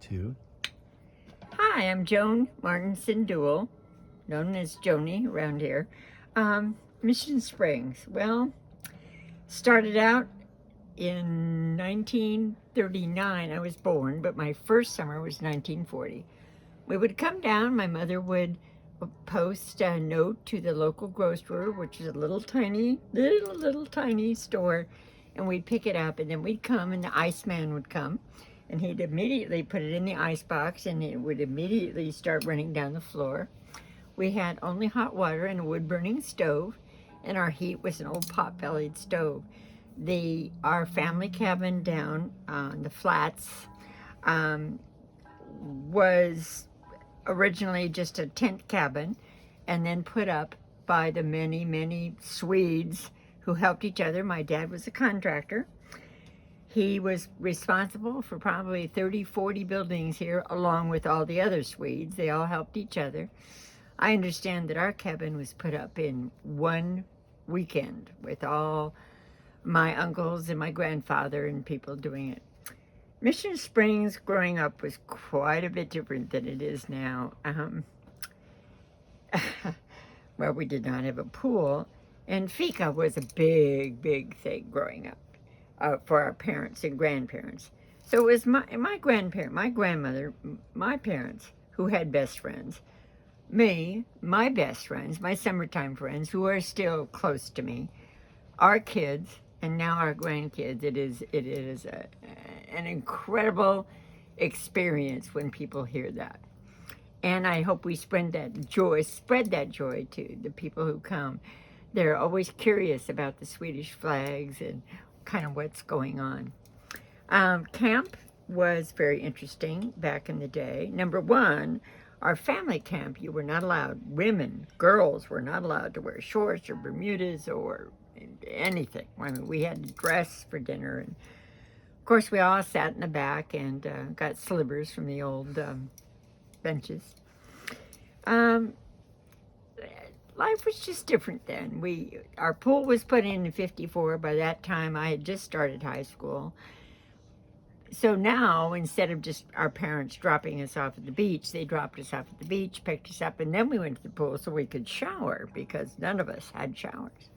to. Hi, I'm Joan Duel, known as Joanie around here. Mission Springs. Well, started out in 1939. I was born, but my first summer was 1940. We would come down. My mother would post a note to the local grocer, which is a little tiny store, and we'd pick it up, and then we'd come, and the iceman would come, and he'd immediately put it in the ice box, and it would immediately start running down the floor. We had only hot water and a wood-burning stove, and our heat was an old pot-bellied stove. Our family cabin down on the flats was originally just a tent cabin, and then put up by the many Swedes who helped each other. My dad was a contractor. He was responsible for probably 30, 40 buildings here, along with all the other Swedes. They all helped each other. I understand that our cabin was put up in one weekend with all my uncles and my grandfather and people doing it. Mission Springs growing up was quite a bit different than it is now. Well, we did not have a pool, and fika was a big thing growing up for our parents and grandparents. So it was my grandparent, my grandmother, my parents who had best friends. Me, my best friends, my summertime friends who are still close to me, our kids, and now our grandkids. It is an incredible experience when people hear that. And I hope we spread that joy to the people who come. They're always curious about the Swedish flags and kind of what's going on. Camp was very interesting back in the day. Number one, our family camp, you were not allowed, girls were not allowed to wear shorts or Bermudas or anything. I mean, we had to dress for dinner. And of course, we all sat in the back and got slivers from the old benches. Life was just different then. Our pool was put in '54. By that time, I had just started high school. So now, instead of just our parents dropping us off at the beach, they dropped us off at the beach, picked us up, and then we went to the pool so we could shower because none of us had showers.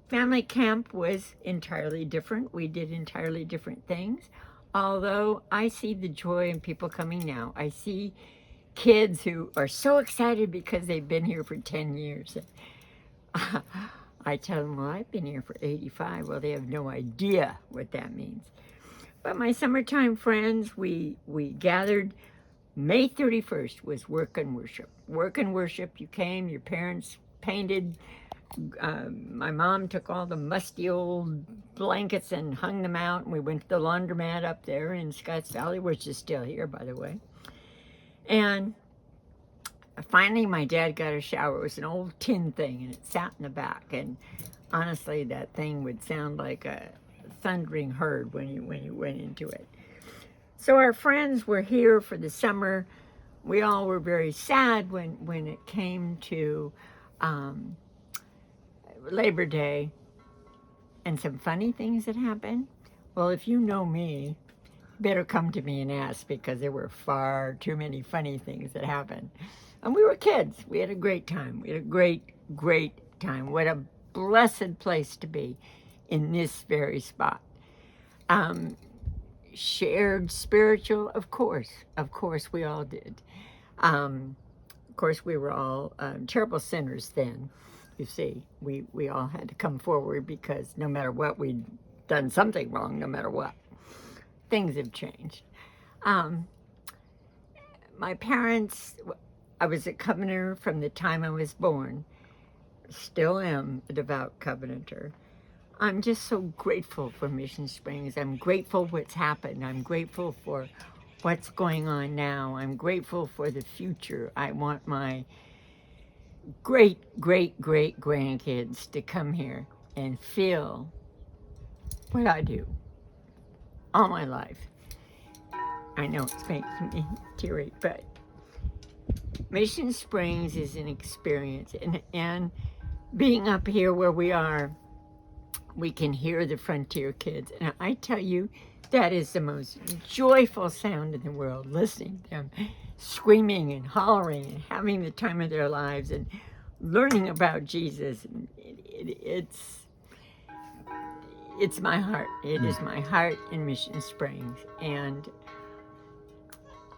Family camp was entirely different. We did entirely different things. Although I see the joy in people coming now. I see kids who are so excited because they've been here for 10 years. I tell them, well, I've been here for 85. Well, they have no idea what that means. But my summertime friends, we gathered. May 31st was work and worship. Work and worship, you came, your parents painted. My mom took all the musty old blankets and hung them out, and we went to the laundromat up there in Scotts Valley, which is still here, by the way. And finally, my dad got a shower. It was an old tin thing, and it sat in the back. And honestly, that thing would sound like a thundering herd when you went into it. So our friends were here for the summer. We all were very sad when it came to Labor Day and some funny things that happened. Well, if you know me, better come to me and ask, because there were far too many funny things that happened. And we were kids. We had a great time. We had a great time. What a blessed place to be in this very spot. Shared spiritual, of course we all did. Of course, we were all terrible sinners then. You see, we all had to come forward because no matter what, we'd done something wrong, no matter what. Things have changed. My parents, I was a covenanter from the time I was born. Still am a devout covenanter. I'm just so grateful for Mission Springs. I'm grateful what's happened. I'm grateful for what's going on now. I'm grateful for the future. I want my great grandkids to come here and feel what I do all my life. I know it's making me teary, but Mission Springs is an experience, and being up here where we are, we can hear the frontier kids. And I tell you, That is the most joyful sound in the world, listening to them screaming and hollering and having the time of their lives and learning about Jesus. It's my heart. It is my heart in Mission Springs, and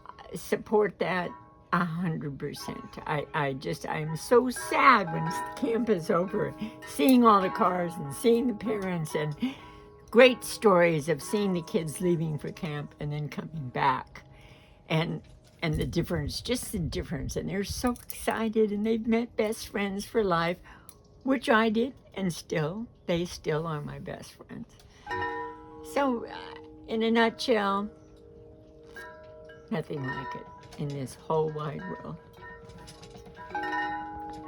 I support that 100%. I'm so sad when camp is over, seeing all the cars and seeing the parents, and great stories of seeing the kids leaving for camp and then coming back, and the difference, just the difference. And they're so excited, and they've met best friends for life, which I did, and they still are my best friends. So, in a nutshell, nothing like it in this whole wide world.